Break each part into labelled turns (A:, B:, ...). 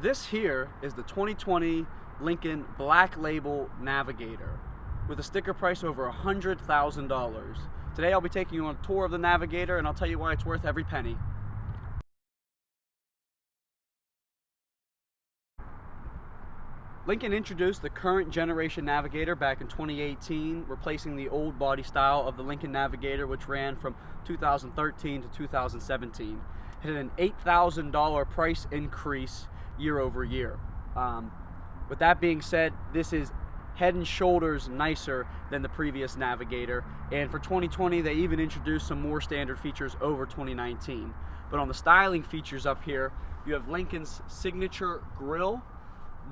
A: This here is the 2020 Lincoln Black Label Navigator with a sticker price over $100,000. Today I'll be taking you on a tour of the Navigator and I'll tell you why it's worth every penny. Lincoln introduced the current generation Navigator back in 2018, replacing the old body style of the Lincoln Navigator, which ran from 2013 to 2017. It had an $8,000 price increase year over year. With that being said, this is head and shoulders nicer than the previous Navigator, and for 2020 they even introduced some more standard features over 2019. But on the styling features up here, you have Lincoln's signature grille.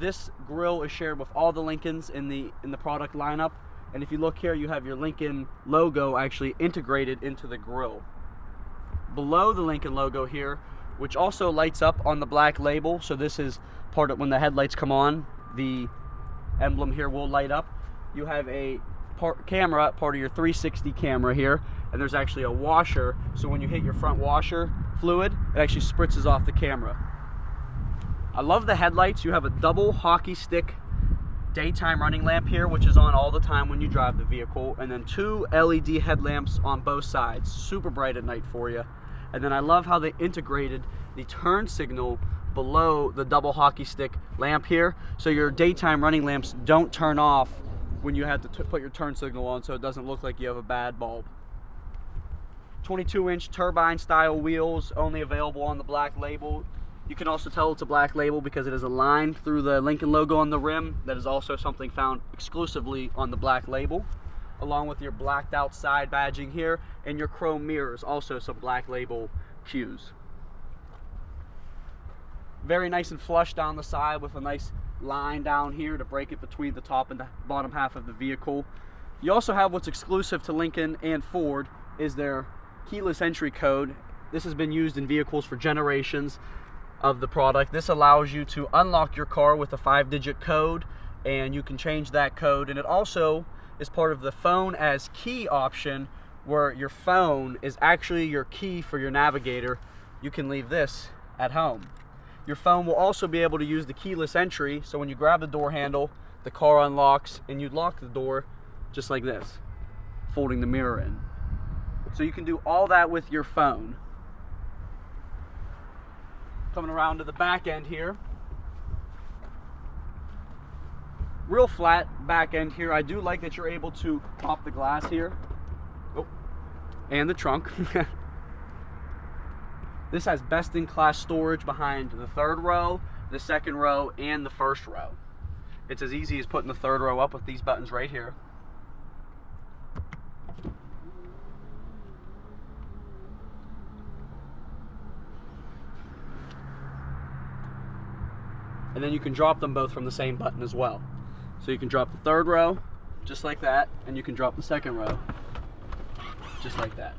A: This grille is shared with all the Lincolns in the product lineup, and if you look here, you have your Lincoln logo actually integrated into the grille. Below the Lincoln logo here, which also lights up on the Black Label, so this is part of when the headlights come on, the emblem here will light up. You have a camera, part of your 360 camera here, and there's actually a washer, so when you hit your front washer fluid, it actually spritzes off the camera. I love the headlights. You have a double hockey stick daytime running lamp here, which is on all the time when you drive the vehicle, and then two LED headlamps on both sides, super bright at night for you. And then I love how they integrated the turn signal below the double hockey stick lamp here, so your daytime running lamps don't turn off when you have to put your turn signal on, so it doesn't look like you have a bad bulb. 22-inch turbine style wheels, only available on the Black Label. You can also tell it's a Black Label because it is a line through the Lincoln logo on the rim. That is also something found exclusively on the Black Label, along with your blacked out side badging here and your chrome mirrors, also some Black Label cues. Very nice and flush down the side with a nice line down here to break it between the top and the bottom half of the vehicle. You also have what's exclusive to Lincoln and Ford is their keyless entry code. This has been used in vehicles for generations of the product. This allows you to unlock your car with a 5-digit code, and you can change that code, and it also is part of the phone as key option, where your phone is actually your key for your Navigator. You can leave this at home. Your phone will also be able to use the keyless entry, so when you grab the door handle, the car unlocks and you lock the door just like this, folding the mirror in. So you can do all that with your phone. Coming around to the back end here, real flat back end here. I do like that you're able to pop the glass here, and the trunk. This has best-in-class storage behind the third row, the second row, and the first row. It's as easy as putting the third row up with these buttons right here. And then you can drop them both from the same button as well. So you can drop the third row, just like that, and you can drop the second row, just like that.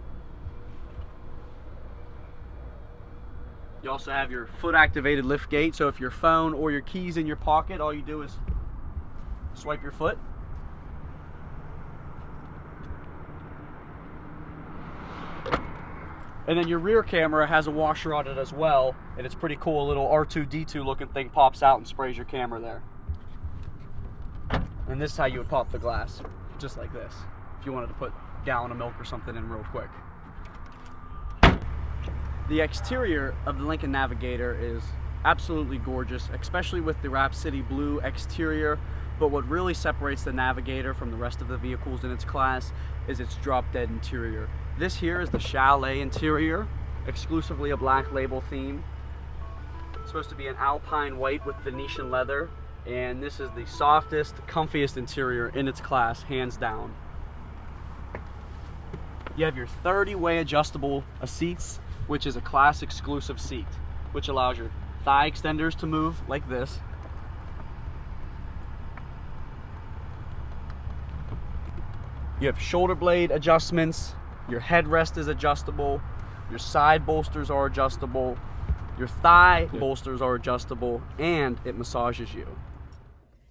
A: You also have your foot-activated lift gate, so if your phone or your keys in your pocket, all you do is swipe your foot. And then your rear camera has a washer on it as well, and it's pretty cool. A little R2-D2 looking thing pops out and sprays your camera there. And this is how you would pop the glass, just like this, if you wanted to put a gallon of milk or something in real quick. The exterior of the Lincoln Navigator is absolutely gorgeous, especially with the Rhapsody Blue exterior. But what really separates the Navigator from the rest of the vehicles in its class is its drop-dead interior. This here is the Chalet interior, exclusively a Black Label theme. It's supposed to be an alpine white with Venetian leather, and this is the softest, comfiest interior in its class, hands down. You have your 30-way adjustable seats, which is a class exclusive seat, which allows your thigh extenders to move like this. You have shoulder blade adjustments, your headrest is adjustable, your side bolsters are adjustable, your thigh bolsters are adjustable, and it massages you.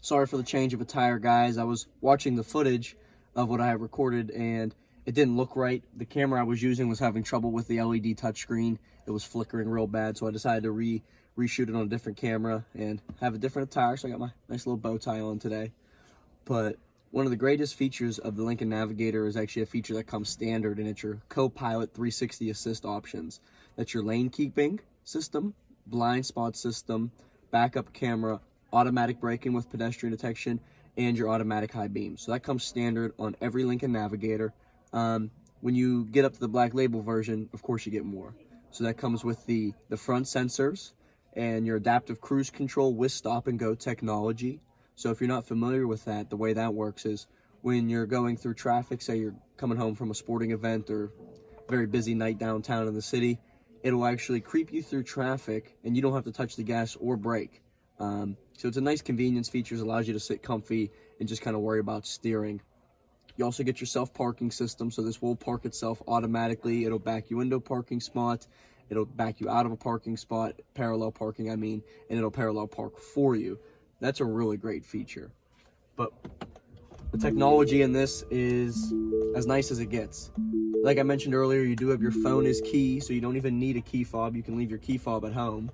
A: Sorry for the change of attire, guys. I was watching the footage of what I recorded and it didn't look right. The camera I was using was having trouble with the LED touchscreen, it was flickering real bad, so I decided to reshoot it on a different camera and have a different attire. So I got my nice little bow tie on today. But one of the greatest features of the Lincoln Navigator is actually a feature that comes standard, and it's your co-pilot 360 assist options. That's your lane keeping system, blind spot system, backup camera, automatic braking with pedestrian detection, and your automatic high beam. So that comes standard on every Lincoln Navigator. When you get up to the Black Label version, of course you get more. So that comes with the front sensors and your adaptive cruise control with stop and go technology. So if you're not familiar with that, the way that works is when you're going through traffic, say you're coming home from a sporting event or a very busy night downtown in the city, it'll actually creep you through traffic and you don't have to touch the gas or brake. So it's a nice convenience feature. It allows you to sit comfy and just kind of worry about steering. You also get your self-parking system, so this will park itself automatically. It'll back you into a parking spot, it'll back you out of a parking spot, parallel parking I mean, and it'll parallel park for you. That's a really great feature. But the technology in this is as nice as it gets. Like I mentioned earlier, you do have your phone as key, so you don't even need a key fob. You can leave your key fob at home.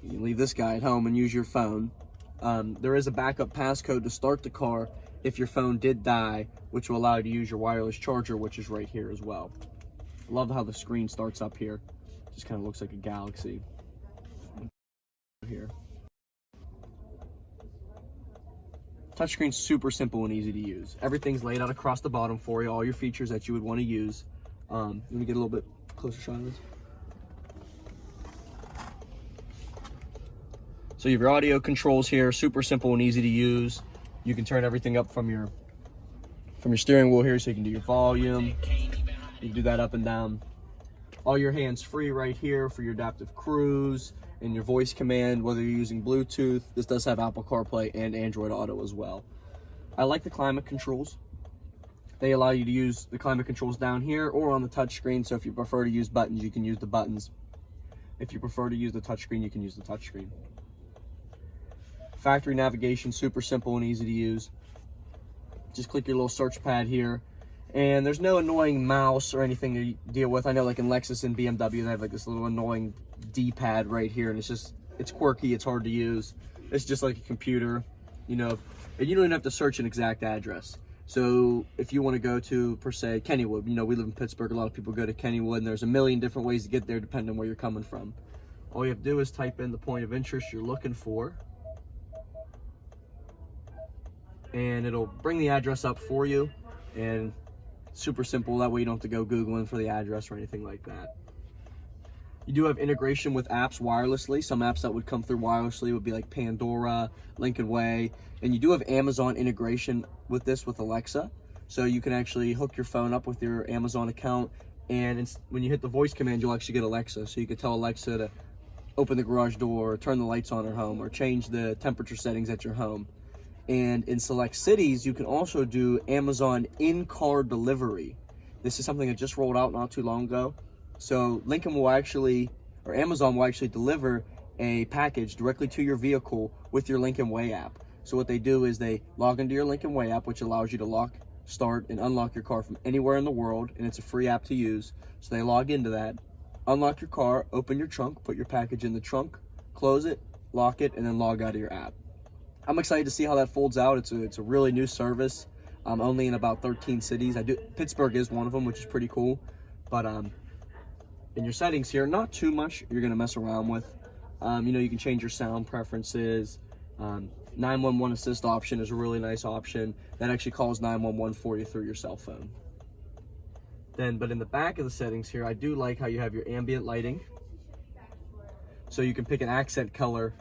A: You can leave this guy at home and use your phone. There is a backup passcode to start the car if your phone did die, which will allow you to use your wireless charger, which is right here as well. Love how the screen starts up here. Just kind of looks like a galaxy. Here. Touchscreen's super simple and easy to use. Everything's laid out across the bottom for you, all your features that you would want to use. Let me get a little bit closer shot of this. So you have your audio controls here, super simple and easy to use. You can turn everything up from your steering wheel here, so you can do your volume. You can do that up and down. All your hands free right here for your adaptive cruise and your voice command, whether you're using Bluetooth. This does have Apple CarPlay and Android Auto as well. I like the climate controls. They allow you to use the climate controls down here or on the touchscreen. So if you prefer to use buttons, you can use the buttons. If you prefer to use the touchscreen, you can use the touchscreen. Factory navigation, super simple and easy to use. Just click your little search pad here, and there's no annoying mouse or anything to deal with. I know like in Lexus and BMW, they have like this little annoying D-pad right here, and it's quirky, it's hard to use. It's just like a computer, you know, and you don't even have to search an exact address. So if you want to go to, per se, Kennywood, you know, we live in Pittsburgh, a lot of people go to Kennywood, and there's a million different ways to get there depending on where you're coming from. All you have to do is type in the point of interest you're looking for, and it'll bring the address up for you, and super simple. That way you don't have to go Googling for the address or anything like that. You do have integration with apps wirelessly. Some apps that would come through wirelessly would be like Pandora, Lincoln Way, and you do have Amazon integration with this with Alexa. So you can actually hook your phone up with your Amazon account, and when you hit the voice command, you'll actually get Alexa. So you could tell Alexa to open the garage door, or turn the lights on at home, or change the temperature settings at your home. And in select cities, you can also do Amazon in-car delivery. This is something that just rolled out not too long ago. So Lincoln will actually, or Amazon will actually deliver a package directly to your vehicle with your Lincoln Way app. So what they do is they log into your Lincoln Way app, which allows you to lock, start, and unlock your car from anywhere in the world, and it's a free app to use. So they log into that, unlock your car, open your trunk, put your package in the trunk, close it, lock it, and then log out of your app. I'm excited to see how that folds out. It's a really new service. Only in about 13 cities. Pittsburgh is one of them, which is pretty cool. But in your settings here, not too much you're gonna mess around with. You know, you can change your sound preferences. 911 assist option is a really nice option that actually calls 911 for you through your cell phone. But in the back of the settings here, I do like how you have your ambient lighting. So you can pick an accent color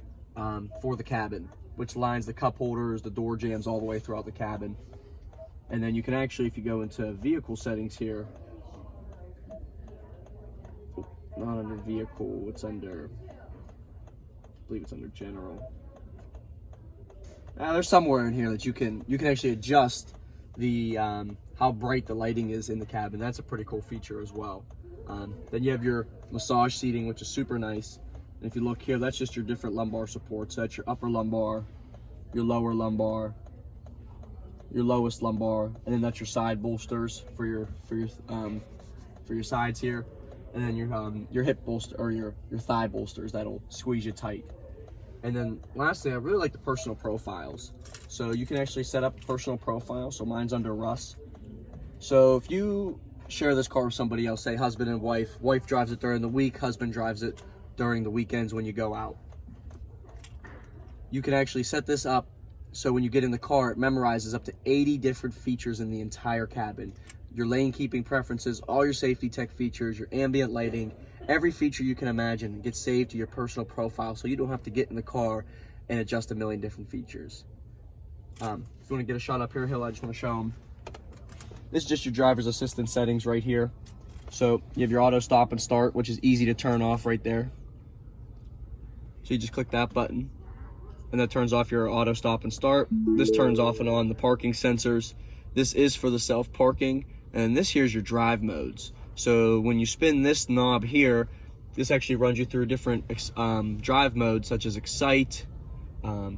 A: for the cabin, which lines the cup holders, the door jambs all the way throughout the cabin. And then you can actually, if you go into vehicle settings here, not under vehicle, it's under, I believe it's under general. There's somewhere in here that you can actually adjust the how bright the lighting is in the cabin. That's a pretty cool feature as well. Then you have your massage seating, which is super nice. And if you look here, that's just your different lumbar supports. So that's your upper lumbar, your lower lumbar, your lowest lumbar, and then that's your side bolsters for your sides here. and then your hip bolster or your thigh bolsters that'll squeeze you tight. And then lastly, I really like the personal profiles. So you can actually set up a personal profile. So mine's under Russ. So if you share this car with somebody else, say husband and wife drives it during the week, husband drives it during the weekends when you go out. You can actually set this up so when you get in the car, it memorizes up to 80 different features in the entire cabin. Your lane keeping preferences, all your safety tech features, your ambient lighting, every feature you can imagine gets saved to your personal profile, so you don't have to get in the car and adjust a million different features. If you want to get a shot up here, Hill, I just want to show them. This is just your driver's assistance settings right here. So you have your auto stop and start, which is easy to turn off right there. So you just click that button, and that turns off your auto stop and start. This turns off and on the parking sensors. This is for the self-parking, and this here's your drive modes. So when you spin this knob here, this actually runs you through different drive modes such as Excite,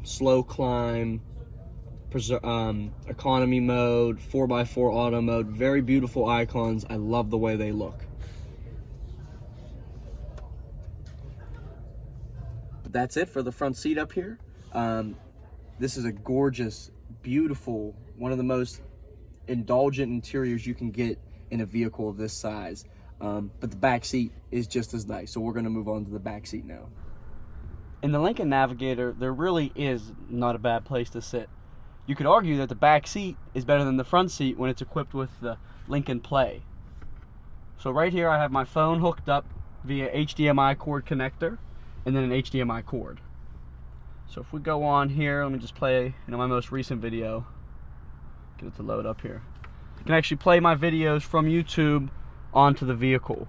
A: slow climb, economy mode, 4x4 auto mode. Very beautiful icons. I love the way they look. But that's it for the front seat up here. This is a gorgeous, beautiful, one of the most indulgent interiors you can get in a vehicle of this size, but the back seat is just as nice. So we're going to move on to the back seat now. In the Lincoln Navigator, there really is not a bad place to sit. You could argue that the back seat is better than the front seat when it's equipped with the Lincoln Play. So right here I have my phone hooked up via HDMI cord connector and then an HDMI cord. So if we go on here, let me just play my most recent video. Get it to load up here. I can actually play my videos from YouTube onto the vehicle.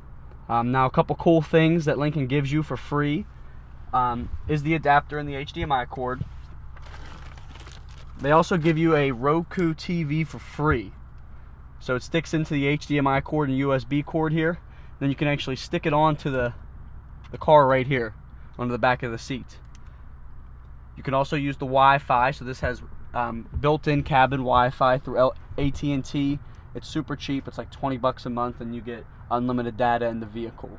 A: Now a couple cool things that Lincoln gives you for free is the adapter and the HDMI cord. They also give you a Roku TV for free. So it sticks into the HDMI cord and USB cord here. Then you can actually stick it onto the car right here, onto the back of the seat. You can also use the Wi-Fi, so this has built-in cabin Wi-Fi through AT&T. It's super cheap. It's like 20 bucks a month, and you get unlimited data in the vehicle.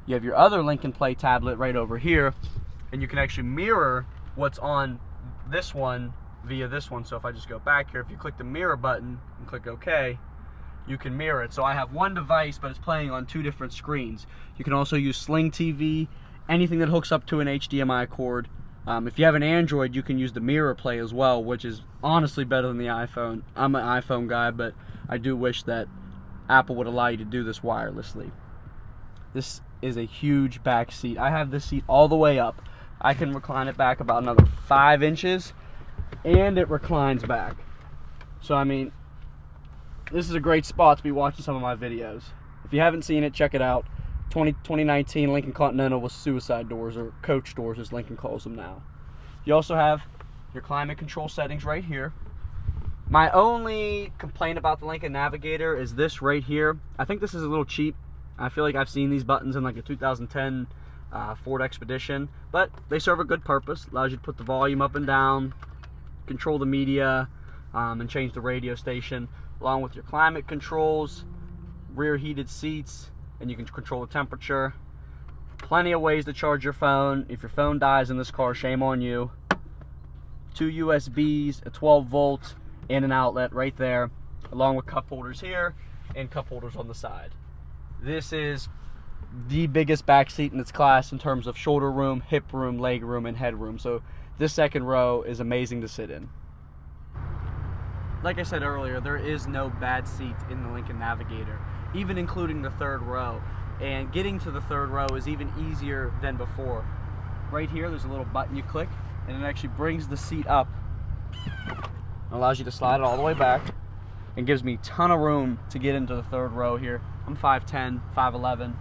A: You have your other Lincoln Play tablet right over here, and you can actually mirror what's on this one via this one. So if I just go back here, if you click the mirror button and click OK, you can mirror it. So I have one device, but it's playing on two different screens. You can also use Sling TV, anything that hooks up to an HDMI cord. If you have an Android, you can use the Mirror Play as well, which is honestly better than the iPhone. I'm an iPhone guy, but I do wish that Apple would allow you to do this wirelessly. This is a huge back seat. I have this seat all the way up. I can recline it back about another 5 inches, and it reclines back. So I mean, this is a great spot to be watching some of my videos. If you haven't seen it, check it out. 2019 Lincoln Continental with suicide doors, or coach doors as Lincoln calls them now. You also have your climate control settings right here. My only complaint about the Lincoln Navigator is this right here. I think this is a little cheap. I feel like I've seen these buttons in like a 2010 Ford Expedition, but they serve a good purpose. Allows you to put the volume up and down, control the media, and change the radio station, along with your climate controls, rear heated seats, and you can control the temperature. Plenty of ways to charge your phone. If your phone dies in this car, shame on you. 2 USBs, a 12 volt, and an outlet right there, along with cup holders here and cup holders on the side. This is the biggest back seat in its class in terms of shoulder room, hip room, leg room, and head room. So this second row is amazing to sit in. Like I said earlier, there is no bad seat in the Lincoln Navigator, even including the third row. And getting to the third row is even easier than before. Right here, there's a little button you click, and it actually brings the seat up. It allows you to slide it all the way back, and gives me a ton of room to get into the third row here. I'm 5'10", 5'11".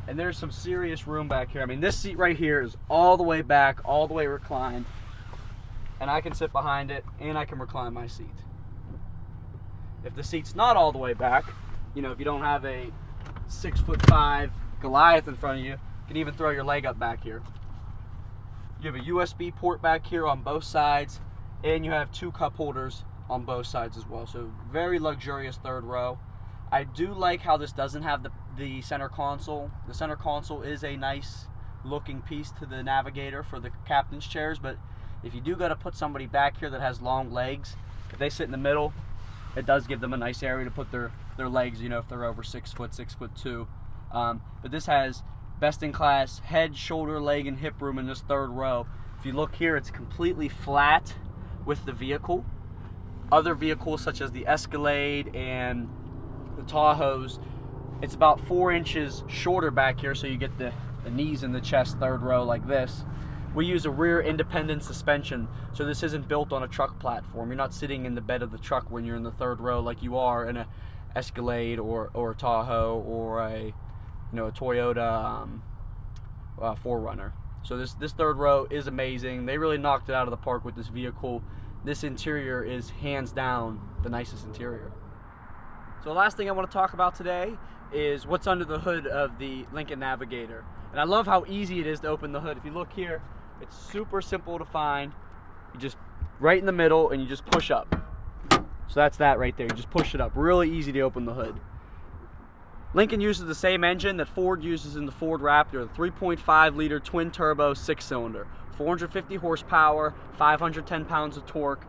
A: And there's some serious room back here. I mean, this seat right here is all the way back, all the way reclined. And I can sit behind it, and I can recline my seat. If the seat's not all the way back, you know, if you don't have a 6'5" Goliath in front of you, you can even throw your leg up back here. You have a USB port back here on both sides, and you have 2 cup holders on both sides as well. So very luxurious third row. I do like how this doesn't have the center console. The center console is a nice looking piece to the Navigator for the captain's chairs, but if you do got to put somebody back here that has long legs, if they sit in the middle, it does give them a nice area to put their legs, you know, if they're over 6 foot, 6'2". But this has best in class head, shoulder, leg, and hip room in this third row. If you look here, it's completely flat with the vehicle. Other vehicles such as the Escalade and the Tahoes, it's about 4 inches shorter back here, so you get the knees in the chest third row like this. We use a rear independent suspension, so this isn't built on a truck platform. You're not sitting in the bed of the truck when you're in the third row like you are in a Escalade or a Tahoe or a Toyota 4Runner. So this third row is amazing. They really knocked it out of the park with this vehicle. This interior is hands down the nicest interior. So the last thing I want to talk about today is what's under the hood of the Lincoln Navigator. And I love how easy it is to open the hood. If you look here, it's super simple to find. You just right in the middle and you just push up. So that's that right there. You just push it up. Really easy to open the hood. Lincoln uses the same engine that Ford uses in the Ford Raptor, the 3.5 liter twin turbo 6-cylinder, 450 horsepower, 510 pounds of torque,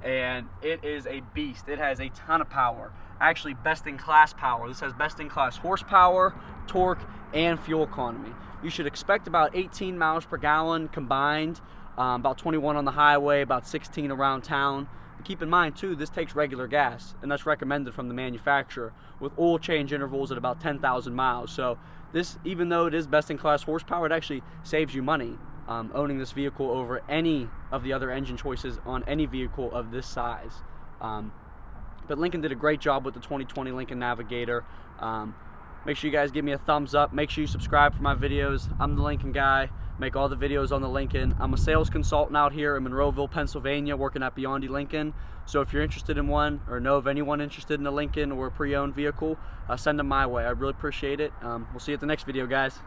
A: and it is a beast. It has a ton of power. Actually, best in class power. This has best in class horsepower, torque, and fuel economy. You should expect about 18 miles per gallon combined, about 21 on the highway, about 16 around town. And keep in mind too, this takes regular gas, and that's recommended from the manufacturer, with oil change intervals at about 10,000 miles. So this, even though it is best in class horsepower, it actually saves you money owning this vehicle over any of the other engine choices on any vehicle of this size. But Lincoln did a great job with the 2020 Lincoln Navigator. Make sure you guys give me a thumbs up. Make sure you subscribe for my videos. I'm the Lincoln guy. Make all the videos on the Lincoln. I'm a sales consultant out here in Monroeville, Pennsylvania, working at Biondi Lincoln. So if you're interested in one or know of anyone interested in a Lincoln or a pre-owned vehicle, send them my way. I really appreciate it. We'll see you at the next video, guys.